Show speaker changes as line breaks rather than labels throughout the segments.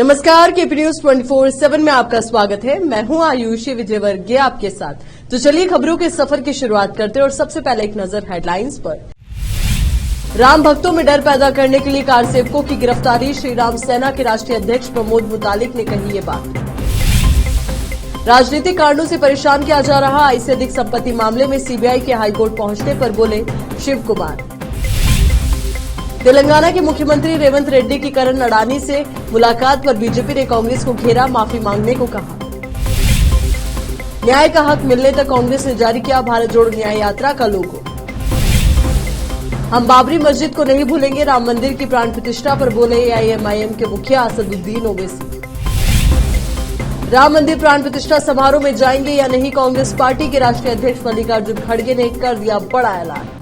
नमस्कार, KP news 24/7 में आपका स्वागत है। मैं हूं आयुषी विजयवर्गीय आपके साथ। तो चलिए खबरों के सफर की शुरुआत करते हैं और सबसे पहले एक नजर हेडलाइंस पर। राम भक्तों में डर पैदा करने के लिए कार सेवकों की गिरफ्तारी, श्री राम सेना के राष्ट्रीय अध्यक्ष प्रमोद मुतालिक ने कही ये बात। राजनीतिक कारणों से परेशान किया जा रहा 22 से अधिक संपत्ति मामले में सीबीआई के हाईकोर्ट पहुंचने पर बोले शिव कुमार। तेलंगाना के मुख्यमंत्री रेवंत रेड्डी की करण अडानी से मुलाकात पर बीजेपी ने कांग्रेस को घेरा, माफी मांगने को कहा। न्याय का हक मिलने तक कांग्रेस ने जारी किया भारत जोड़ो न्याय यात्रा का लोगो। हम बाबरी मस्जिद को नहीं भूलेंगे, राम मंदिर की प्राण प्रतिष्ठा पर बोले एआईएमआईएम के मुखिया असदुद्दीन ओवैसी। राम मंदिर प्राण प्रतिष्ठा समारोह में जाएंगे या नहीं, कांग्रेस पार्टी के राष्ट्रीय अध्यक्ष मल्लिकार्जुन खड़गे ने कर दिया बड़ा ऐलान।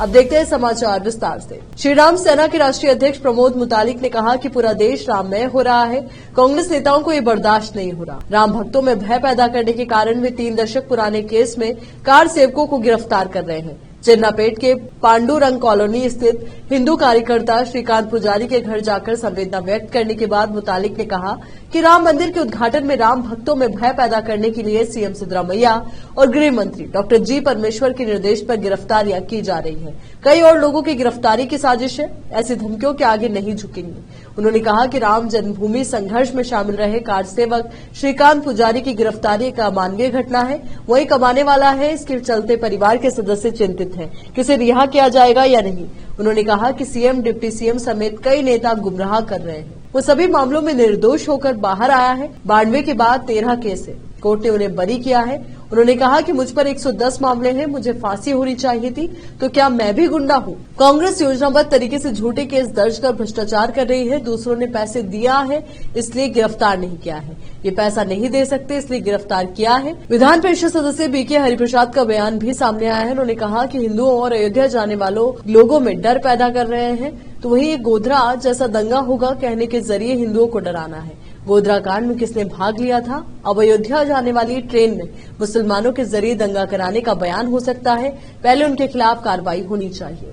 अब देखते हैं समाचार विस्तार से। श्री राम सेना के राष्ट्रीय अध्यक्ष प्रमोद मुतालिक ने कहा कि पूरा देश राममय हो रहा है, कांग्रेस नेताओं को ये बर्दाश्त नहीं हो रहा। राम भक्तों में भय पैदा करने के कारण वे 3 दशक पुराने केस में कार सेवकों को गिरफ्तार कर रहे हैं। चिन्नापेट के पांडुरंग कॉलोनी स्थित हिंदू कार्यकर्ता श्रीकांत पुजारी के घर जाकर संवेदना व्यक्त करने के बाद मुतालिक ने कहा कि राम मंदिर के उद्घाटन में राम भक्तों में भय पैदा करने के लिए सीएम सिद्धरामैया और गृह मंत्री डॉक्टर जी परमेश्वर के निर्देश पर गिरफ्तारियां की जा रही हैं। कई और लोगों की गिरफ्तारी की साजिश है, ऐसी धमकियों के आगे नहीं झुकेंगे। उन्होंने कहा कि राम जन्मभूमि संघर्ष में शामिल रहे कार सेवक श्रीकांत पुजारी की गिरफ्तारी एक अमानवीय घटना है, वही कमाने वाला है, इसके चलते परिवार के सदस्य चिंतित हैं कि उसे रिहा किया जाएगा या नहीं। उन्होंने कहा कि सीएम, डिप्टी सीएम समेत कई नेता गुमराह कर रहे हैं, वो सभी मामलों में निर्दोष होकर बाहर आया है। 92 के बाद 13 केस है, कोर्ट ने उन्हें बरी किया है। उन्होंने कहा कि मुझ पर 110 मामले हैं, मुझे फांसी होनी चाहिए थी, तो क्या मैं भी गुंडा हूं? कांग्रेस योजनाबद्ध तरीके से झूठे केस दर्ज कर भ्रष्टाचार कर रही है। दूसरों ने पैसे दिया है इसलिए गिरफ्तार नहीं किया है, ये पैसा नहीं दे सकते इसलिए गिरफ्तार किया है। विधान परिषद सदस्य बीके हरिप्रसाद का बयान भी सामने आया है। उन्होंने कहा कि हिंदुओं और अयोध्या जाने वालों लोगों में डर पैदा कर रहे हैं, तो वही ये गोधरा जैसा दंगा होगा, कहने के जरिए हिंदुओं को डराना है। गोधरा कांड में किसने भाग लिया था? अब अयोध्या जाने वाली ट्रेन में मुसलमानों के जरिए दंगा कराने का बयान हो सकता है, पहले उनके खिलाफ कार्रवाई होनी चाहिए।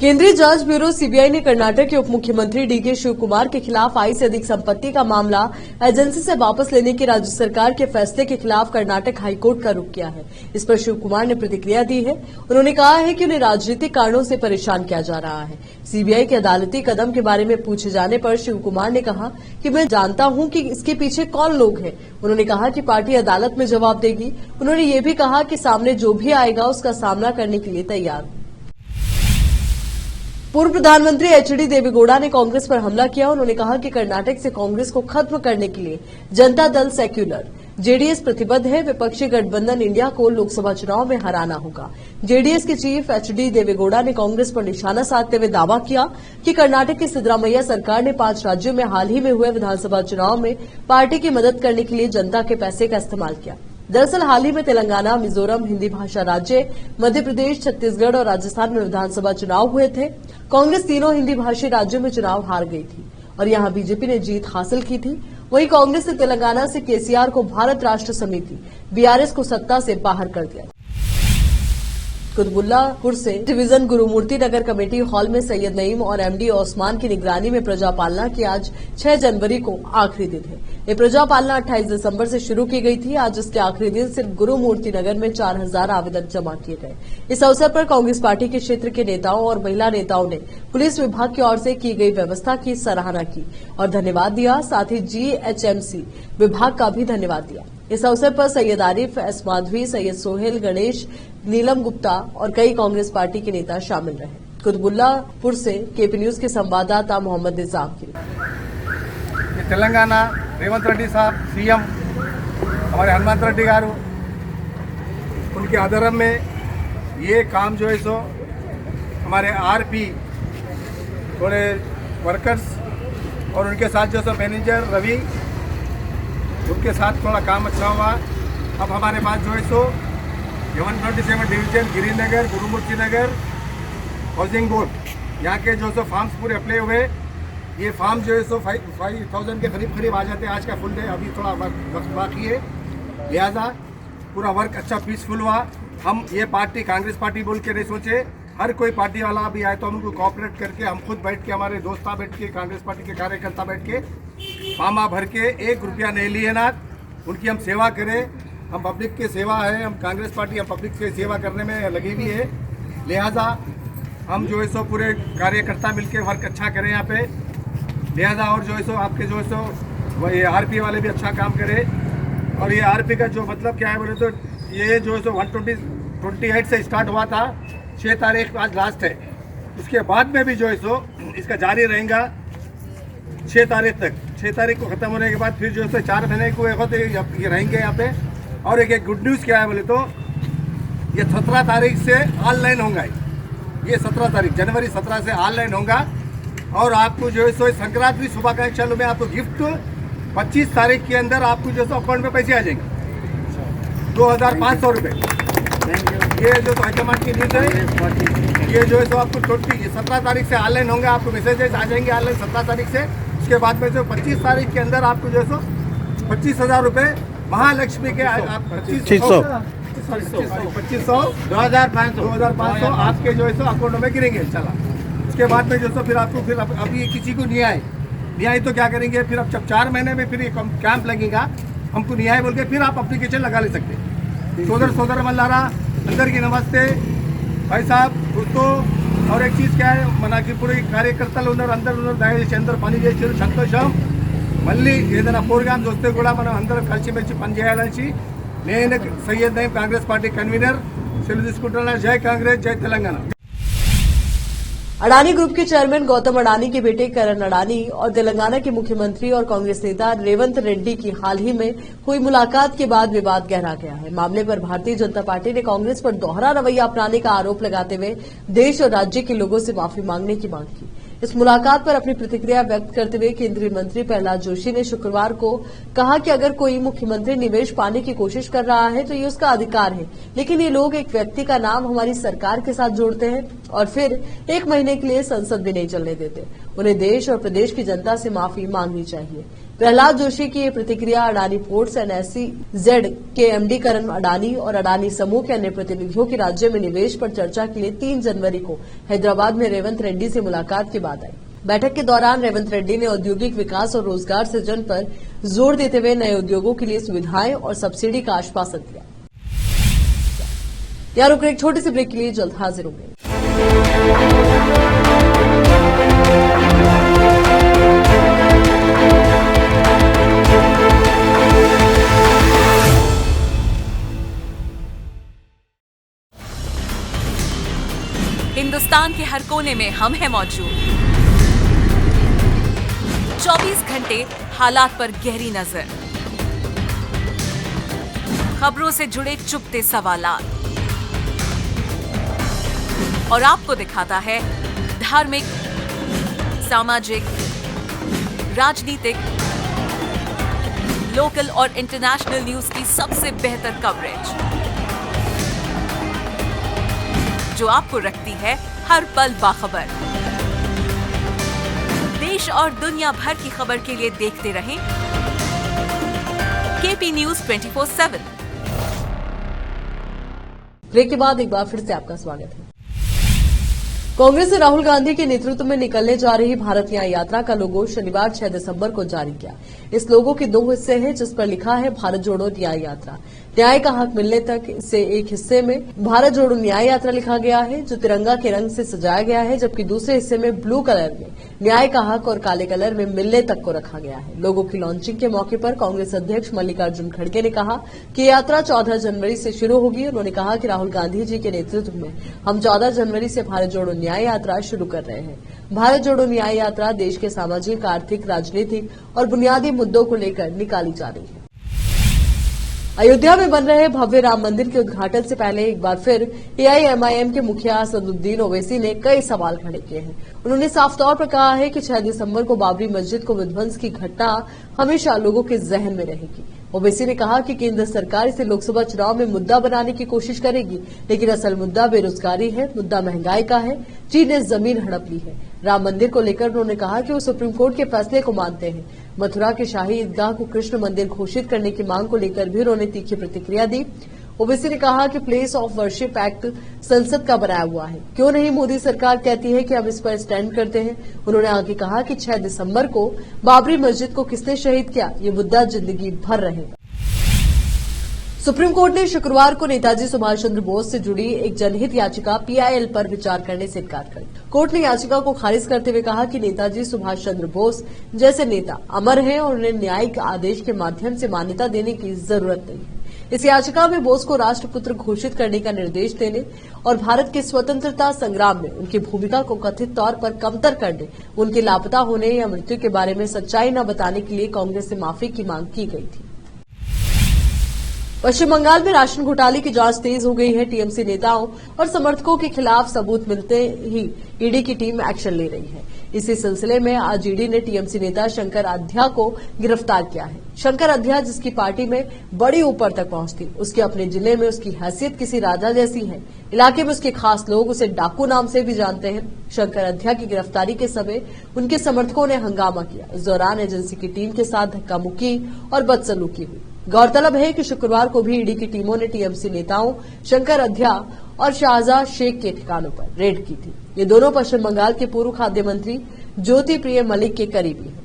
केंद्रीय जांच ब्यूरो सीबीआई ने कर्नाटक के उप मुख्यमंत्री डीके शिव कुमार के खिलाफ 22 से अधिक संपत्ति का मामला एजेंसी से वापस लेने के राज्य सरकार के फैसले के खिलाफ कर्नाटक हाईकोर्ट का रुख किया है। इस पर शिव कुमार ने प्रतिक्रिया दी है। उन्होंने कहा है कि उन्हें राजनीतिक कारणों से परेशान किया जा रहा है। सीबीआई के अदालती कदम के बारे में पूछे जाने पर शिव कुमार ने कहा कि मैं जानता हूं कि इसके पीछे कौन लोग हैं। उन्होंने कहा कि पार्टी अदालत में जवाब देगी। उन्होंने ये भी कहा कि सामने जो भी आएगा उसका सामना करने के लिए तैयार हूं। पूर्व प्रधानमंत्री एचडी देवेगौड़ा ने कांग्रेस पर हमला किया। उन्होंने कहा कि कर्नाटक से कांग्रेस को खत्म करने के लिए जनता दल सेक्युलर जेडीएस प्रतिबद्ध है। विपक्षी गठबंधन इंडिया को लोकसभा चुनाव में हराना होगा। जेडीएस के चीफ एचडी देवेगौड़ा ने कांग्रेस पर निशाना साधते हुए दावा किया कि कर्नाटक की सिद्धरामैया सरकार ने 5 राज्यों में हाल ही में हुए विधानसभा चुनाव में पार्टी की मदद करने के लिए जनता के पैसे का इस्तेमाल किया। दरअसल हाल ही में तेलंगाना, मिजोरम, हिंदी भाषा राज्य, मध्य प्रदेश, छत्तीसगढ़ और राजस्थान में विधानसभा चुनाव हुए थे। कांग्रेस तीनों हिंदी भाषी राज्यों में चुनाव हार गई थी और यहां बीजेपी ने जीत हासिल की थी। वहीं कांग्रेस ने तेलंगाना से केसीआर को भारत राष्ट्र समिति बीआरएस को सत्ता से बाहर कर दिया। कुतुबुल्लापुर से डिवीजन गुरुमूर्ति नगर कमेटी हॉल में सैयद नईम और एमडी ओस्मान की निगरानी में प्रजा पालना की आज 6 जनवरी को आखिरी दिन है। ये प्रजा पालना 28 दिसंबर से शुरू की गई थी। आज इसके आखिरी दिन सिर्फ गुरुमूर्ति नगर में 4000 आवेदन जमा किए गए। इस अवसर पर कांग्रेस पार्टी के क्षेत्र के नेताओं और महिला नेताओं ने पुलिस विभाग की ओर से की गई व्यवस्था की सराहना की और धन्यवाद दिया। साथ ही जीएचएमसी विभाग का भी धन्यवाद दिया। इस अवसर पर सैयद आरिफ, एस माधवी, सैयद सोहेल, गणेश, नीलम गुप्ता और कई कांग्रेस पार्टी के नेता शामिल रहे। कुतुबुल्लापुर से केपी न्यूज के संवाददाता मोहम्मद निजाम की रिपोर्ट।
तेलंगाना रेवंत रेड्डी साहब सीएम हमारे हनुमंत रेड्डी गारू उनके आदरम में ये काम जो है सो हमारे आरपी थोड़े वर्कर्स और उनके साथ जो सो मैनेजर रवि, उनके साथ थोड़ा काम अच्छा हुआ। अब हमारे पास जो है सो 127 डिवीजन गिरिनगर, गुरुमूर्ति नगर, हाउसिंग बोर्ड, यहाँ के जो सो फॉर्म्स पूरे अप्लाई हुए। ये फॉर्म जो है सो 5000 के करीब आ जाते हैं। आज का फुल डे, अभी थोड़ा वक्त बाकी है, लिहाजा पूरा वर्क अच्छा पीसफुल हुआ। हम ये पार्टी कांग्रेस पार्टी बोल के नहीं सोचे, हर कोई पार्टी वाला भी आए तो हम उनको कोऑपरेट करके, हम खुद बैठ के, हमारे दोस्ता बैठ के, कांग्रेस पार्टी के कार्यकर्ता बैठ के फार्मा भर के 1 रुपया नहीं लिए ना, उनकी हम सेवा करें। हम पब्लिक की सेवा है, हम कांग्रेस पार्टी हम पब्लिक की सेवा करने में लगी हुई है, लिहाजा हम जो है सो पूरे कार्यकर्ता मिलके वर्क अच्छा करें यहाँ पे। लिहाजा और जो है सो आपके जो है सो ये आरपी वाले भी अच्छा काम करें। और ये आरपी का जो मतलब क्या है बोले तो ये जो है सो 128 से स्टार्ट हुआ था, 6 तारीख आज लास्ट है। उसके बाद में भी जो है सो इसका जारी रहेगा 6 तारीख तक। 6 तारीख को ख़त्म होने के बाद फिर जो है 4 महीने को ये रहेंगे यहाँ पे। और एक गुड न्यूज़ क्या है बोले तो ये 17 तारीख से ऑनलाइन होगा। ये 17 तारीख जनवरी 17 से ऑनलाइन होगा। और आपको जो है सो संक्रांति शुभाकांक्षी में आपको गिफ्ट 25 तारीख के अंदर आपको जो है अकाउंट में पैसे आ जाएंगे 2500 रुपये। ये जो हाईकमांड की न्यूज़ है, ये जो है सो आपको 17 तारीख से ऑनलाइन होंगे, आपको मैसेजेस आ जाएंगे ऑनलाइन 17 तारीख से। उसके बाद में जो 25 तारीख के अंदर आपको जो है सो 25,000 रुपये महालक्ष्मी के 2500 2500 आपके जो है सो अकाउंट में गिरेंगे चला। उसके बाद में जो सो फिर आपको फिर अभी किसी को न्याय तो क्या करेंगे फिर अब जब 4 महीने में फिर कैंप लगेगा, हमको न्याय बोल के फिर आप एप्लीकेशन लगा ले सकते हैं। सोदर मल्लारा अंदर की नमस्ते भाई साहब दोस्तों। और एक चीज़ क्या है मना की पूरी कार्यकर्ता अंदर दयచేసి అందరూ పని చేశారు, సంతోషం। మళ్ళీ ఏదైనా ప్రోగ్రామ్స్ వస్తే కూడా మనం అందరం కలిసిమెలిసి పనిచేయాలని నేను సయ్యద్ నయీం కాంగ్రెస్ పార్టీ కన్వీనర్ సెలవు తీసుకుంటున్నాను। జై కాంగ్రెస్, జై తెలంగాణ।
अडानी ग्रुप के चेयरमैन गौतम अडानी के बेटे करण अडानी और तेलंगाना के मुख्यमंत्री और कांग्रेस नेता रेवंत रेड्डी की हाल ही में हुई मुलाकात के बाद विवाद गहरा गया है। मामले पर भारतीय जनता पार्टी ने कांग्रेस पर दोहरा रवैया अपनाने का आरोप लगाते हुए देश और राज्य के लोगों से माफी मांगने की मांग की। इस मुलाकात पर अपनी प्रतिक्रिया व्यक्त करते हुए केंद्रीय मंत्री प्रहलाद जोशी ने शुक्रवार को कहा कि अगर कोई मुख्यमंत्री निवेश पाने की कोशिश कर रहा है तो ये उसका अधिकार है, लेकिन ये लोग एक व्यक्ति का नाम हमारी सरकार के साथ जोड़ते हैं और फिर 1 महीने के लिए संसद भी नहीं चलने देते। उन्हें देश और प्रदेश की जनता से माफी मांगनी चाहिए। प्रहलाद जोशी की ये प्रतिक्रिया अडानी पोर्ट्स एंड SEZ के MD करण अडानी और अडानी समूह के अन्य प्रतिनिधियों की राज्य में निवेश पर चर्चा के लिए 3 जनवरी को हैदराबाद में रेवंत रेड्डी से मुलाकात के बाद आई। बैठक के दौरान रेवंत रेड्डी ने औद्योगिक विकास और रोजगार सृजन पर जोर देते हुए नए उद्योगों के लिए सुविधाएं और सब्सिडी का आश्वासन दिया। यहाँ रुक एक छोटे से ब्रेक के लिए जल्द हाजिर होंगे।
हिंदुस्तान के हर कोने में हम हैं मौजूद। 24 घंटे हालात पर गहरी नजर, खबरों से जुड़े चुपते सवालात और आपको दिखाता है धार्मिक, सामाजिक, राजनीतिक, लोकल और इंटरनेशनल न्यूज की सबसे बेहतर कवरेज जो आपको रखती है हर पल बाखबर। देश और दुनिया भर की खबर के लिए देखते रहें KP News 24/7।
ब्रेक के बाद एक बार फिर से आपका स्वागत है। कांग्रेस ने राहुल गांधी के नेतृत्व में निकलने जा रही भारत न्याय यात्रा का लोगो शनिवार 6 दिसंबर को जारी किया। इस लोगो के 2 हिस्से हैं, जिस पर लिखा है भारत जोड़ो न्याय यात्रा। न्याय का हक मिलने तक से एक हिस्से में भारत जोड़ो न्याय यात्रा लिखा गया है, जो तिरंगा के रंग से सजाया गया है, जबकि दूसरे हिस्से में ब्लू कलर में न्याय का हक और काले कलर में मिलने तक को रखा गया है। लोगों की लॉन्चिंग के मौके पर कांग्रेस अध्यक्ष मल्लिकार्जुन खड़गे ने कहा कि यात्रा 14 जनवरी से शुरू होगी। उन्होंने कहा कि राहुल गांधी जी के नेतृत्व में हम 14 जनवरी से भारत जोड़ो न्याय यात्रा शुरू कर रहे हैं। भारत जोड़ो न्याय यात्रा देश के सामाजिक, आर्थिक, राजनीतिक और बुनियादी मुद्दों को लेकर निकाली जा रही है। अयोध्या में बन रहे भव्य राम मंदिर के उद्घाटन से पहले एक बार फिर AIMIM के मुखिया असदुद्दीन ओवैसी ने कई सवाल खड़े किए हैं। उन्होंने साफ तौर पर कहा है कि 6 दिसंबर को बाबरी मस्जिद को विध्वंस की घटना हमेशा लोगों के जहन में रहेगी। ओवैसी ने कहा कि केंद्र सरकार इसे लोकसभा चुनाव में मुद्दा बनाने की कोशिश करेगी, लेकिन असल मुद्दा बेरोजगारी है, मुद्दा महंगाई का है। चीन ने जमीन हड़प ली है। राम मंदिर को लेकर उन्होंने कहा कि वो सुप्रीम कोर्ट के फैसले को मानते हैं। मथुरा के शाही ईदगाह को कृष्ण मंदिर घोषित करने की मांग को लेकर भी उन्होंने तीखी प्रतिक्रिया दी। ओवैसी ने कहा कि प्लेस ऑफ वर्शिप एक्ट संसद का बनाया हुआ है, क्यों नहीं मोदी सरकार कहती है कि हम इस पर स्टैंड करते हैं। उन्होंने आगे कहा कि 6 दिसंबर को बाबरी मस्जिद को किसने शहीद किया, ये मुद्दा जिंदगी भर रहेगा। सुप्रीम कोर्ट ने शुक्रवार को नेताजी सुभाष चंद्र बोस से जुड़ी एक जनहित याचिका पीआईएल पर विचार करने से इनकार कर दिया। कोर्ट ने याचिका को खारिज करते हुए कहा कि नेताजी सुभाष चंद्र बोस जैसे नेता अमर हैं और उन्हें न्यायिक आदेश के माध्यम से मान्यता देने की जरूरत नहीं है। इस याचिका में बोस को राष्ट्रपुत्र घोषित करने का निर्देश देने और भारत के स्वतंत्रता संग्राम में उनकी भूमिका को कथित तौर पर कमतर करने, उनके लापता होने या मृत्यु के बारे में सच्चाई न बताने के लिए कांग्रेस से माफी की मांग की गई थी। पश्चिम बंगाल में राशन घोटाले की जांच तेज हो गई है। टीएमसी नेताओं और समर्थकों के खिलाफ सबूत मिलते ही ईडी की टीम एक्शन ले रही है। इसी सिलसिले में आज ईडी ने टीएमसी नेता शंकर अध्या को गिरफ्तार किया है। शंकर अध्या जिसकी पार्टी में बड़ी ऊपर तक पहुंच थी, उसके अपने जिले में उसकी हैसियत किसी राजा जैसी है। इलाके में उसके खास लोग उसे डाकू नाम से भी जानते हैं। शंकर अध्या की गिरफ्तारी के समय उनके समर्थकों ने हंगामा किया। इस दौरान एजेंसी की टीम के साथ धक्का मुक्की और बदसलूकी हुई। गौरतलब है कि शुक्रवार को भी ईडी की टीमों ने टीएमसी नेताओं शंकर अध्या और शाहजहां शेख के ठिकानों पर रेड की थी। ये दोनों पश्चिम बंगाल के पूर्व खाद्य मंत्री ज्योति प्रिय मलिक के करीबी हैं।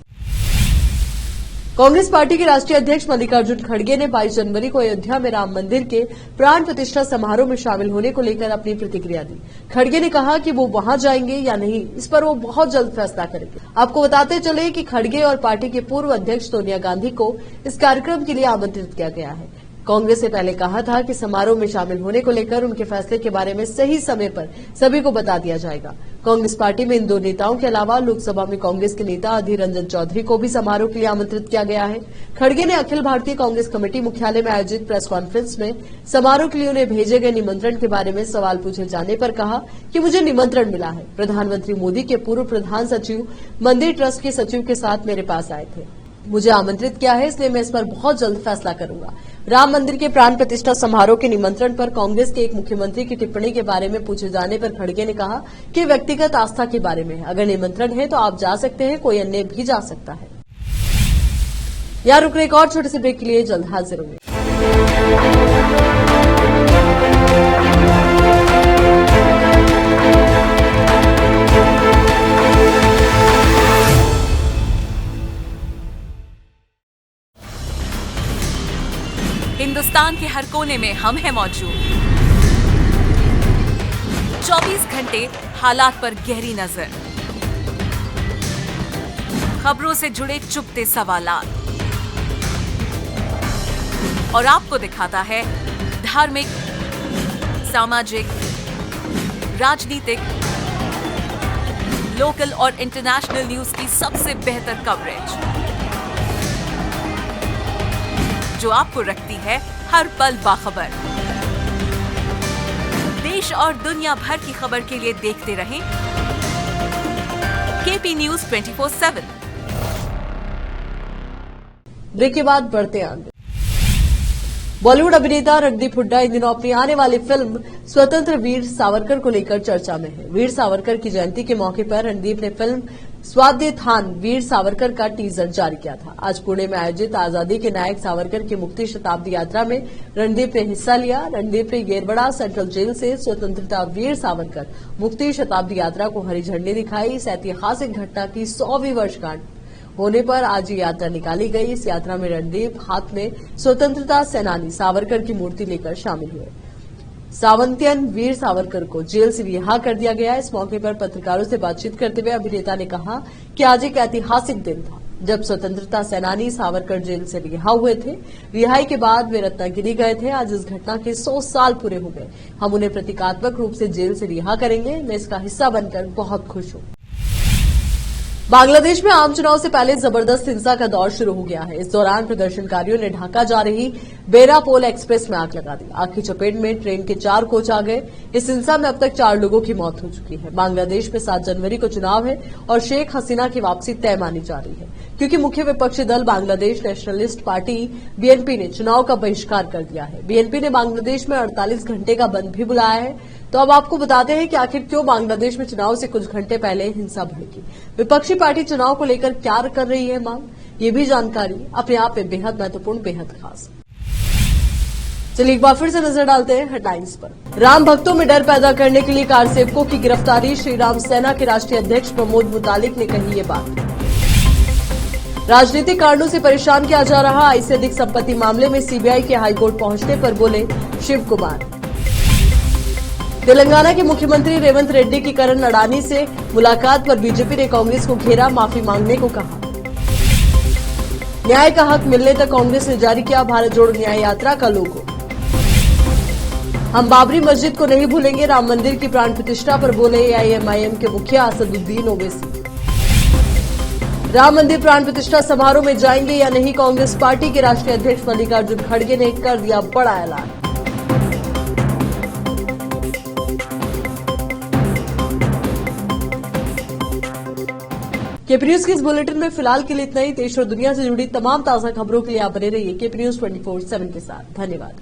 कांग्रेस पार्टी के राष्ट्रीय अध्यक्ष मल्लिकार्जुन खड़गे ने 22 जनवरी को अयोध्या में राम मंदिर के प्राण प्रतिष्ठा समारोह में शामिल होने को लेकर अपनी प्रतिक्रिया दी। खड़गे ने कहा कि वो वहां जाएंगे या नहीं, इस पर वो बहुत जल्द फैसला करेंगे। आपको बताते चले कि खड़गे और पार्टी के पूर्व अध्यक्ष सोनिया गांधी को इस कार्यक्रम के लिए आमंत्रित किया गया है। कांग्रेस ने पहले कहा था कि समारोह में शामिल होने को लेकर उनके फैसले के बारे में सही समय पर सभी को बता दिया जाएगा। कांग्रेस पार्टी में इन दो नेताओं के अलावा लोकसभा में कांग्रेस के नेता अधीर रंजन चौधरी को भी समारोह के लिए आमंत्रित किया गया है। खड़गे ने अखिल भारतीय कांग्रेस कमेटी मुख्यालय में आयोजित प्रेस कॉन्फ्रेंस में समारोह के लिए उन्हें भेजे गए निमंत्रण के बारे में सवाल पूछे जाने पर कहा कि मुझे निमंत्रण मिला है। प्रधानमंत्री मोदी के पूर्व प्रधान सचिव मंदिर ट्रस्ट के सचिव के साथ मेरे पास आए थे, मुझे आमंत्रित किया है, इसलिए मैं इस पर बहुत जल्द फैसला करूंगा। राम मंदिर के प्राण प्रतिष्ठा समारोह के निमंत्रण पर कांग्रेस के एक मुख्यमंत्री की टिप्पणी के बारे में पूछे जाने पर खड़गे ने कहा कि व्यक्तिगत आस्था के बारे में है, अगर निमंत्रण है तो आप जा सकते हैं, कोई अन्य भी जा सकता है। यहाँ रुक रहे एक और छोटे से ब्रेक के लिए, जल्द हाजिर होंगे।
हिंदुस्तान के हर कोने में हम हैं मौजूद। 24 घंटे हालात पर गहरी नजर, खबरों से जुड़े चुभते सवालात और आपको दिखाता है धार्मिक, सामाजिक, राजनीतिक, लोकल और इंटरनेशनल न्यूज की सबसे बेहतर कवरेज जो आपको रखती है हर पल बाखबर। देश और दुनिया भर की खबर के लिए देखते रहें केपी न्यूज 24/7।
ब्रेक के बाद बढ़ते आगे। बॉलीवुड अभिनेता रणदीप हुड्डा इन दिनों अपनी आने वाली फिल्म स्वतंत्र वीर सावरकर को लेकर चर्चा में है। वीर सावरकर की जयंती के मौके पर रणदीप ने फिल्म स्वाद्यथान वीर सावरकर का टीजर जारी किया था। आज पुणे में आयोजित आजादी के नायक सावरकर की मुक्ति शताब्दी यात्रा में रणदीप ने हिस्सा लिया। रणदीप ने येरवड़ा सेंट्रल जेल से स्वतंत्रता वीर सावरकर मुक्ति शताब्दी यात्रा को हरी झंडी दिखाई। इस ऐतिहासिक घटना की 100वीं वर्षगांठ होने पर आज ये यात्रा निकाली गई। इस यात्रा में रणदीप हाथ में स्वतंत्रता सेनानी सावरकर की मूर्ति लेकर शामिल हुए। सावंतियन वीर सावरकर को जेल से रिहा कर दिया गया। इस मौके पर पत्रकारों से बातचीत करते हुए अभिनेता ने कहा कि आज एक ऐतिहासिक दिन था जब स्वतंत्रता सेनानी सावरकर जेल से रिहा हुए थे। रिहाई के बाद वे रत्नागिरी गए थे। आज इस घटना के 100 साल पूरे हो गए। हम उन्हें प्रतीकात्मक रूप से जेल से रिहा करेंगे। मैं इसका हिस्सा बनकर बहुत खुश हूं। बांग्लादेश में आम चुनाव से पहले जबरदस्त हिंसा का दौर शुरू हो गया है। इस दौरान प्रदर्शनकारियों ने ढाका जा रही बेरापोल एक्सप्रेस में आग लगा दी। आग की चपेट में ट्रेन के 4 कोच आ गए। इस हिंसा में अब तक 4 लोगों की मौत हो चुकी है। बांग्लादेश में 7 जनवरी को चुनाव है और शेख हसीना की वापसी तय मानी जा रही है, क्योंकि मुख्य विपक्षी दल बांग्लादेश नेशनलिस्ट पार्टी बीएनपी ने चुनाव का बहिष्कार कर दिया है। बीएनपी ने बांग्लादेश में 48 घंटे का बंद भी बुलाया है। तो अब आपको बताते हैं कि आखिर क्यों बांग्लादेश में चुनाव से कुछ घंटे पहले हिंसा भड़की। विपक्षी पार्टी चुनाव को लेकर क्या कर रही है मांग, ये भी जानकारी अपने आप में बेहद महत्वपूर्ण, बेहद खास। चलिए एक बार फिर से नजर डालते हैं हेडलाइंस पर। राम भक्तों में डर पैदा करने के लिए कार सेवकों की गिरफ्तारी, श्री राम सेना के राष्ट्रीय अध्यक्ष प्रमोद मुतालिक ने कही ये बात। राजनीतिक कारणों से परेशान किया जा रहा आय से अधिक संपत्ति मामले में सीबीआई के हाईकोर्ट पहुंचने पर बोले शिव कुमार। तेलंगाना के मुख्यमंत्री रेवंत रेड्डी की करण अडानी से मुलाकात पर बीजेपी ने कांग्रेस को घेरा, माफी मांगने को कहा। न्याय का हक मिलने तक कांग्रेस ने जारी किया भारत जोड़ो न्याय यात्रा का लोगो। हम बाबरी मस्जिद को नहीं भूलेंगे, राम मंदिर की प्राण प्रतिष्ठा पर बोले एआईएमआईएम के मुखिया असदुद्दीन ओवैसी। राम मंदिर प्राण प्रतिष्ठा समारोह में जाएंगे या नहीं, कांग्रेस पार्टी के राष्ट्रीय अध्यक्ष मल्लिकार्जुन खड़गे ने कर दिया बड़ा ऐलान। केपी न्यूज के इस बुलेटिन में फिलहाल के लिए इतना ही। देश और दुनिया से जुड़ी तमाम ताजा खबरों के लिए आप बने रहिए केपी न्यूज 24/7 के साथ। धन्यवाद।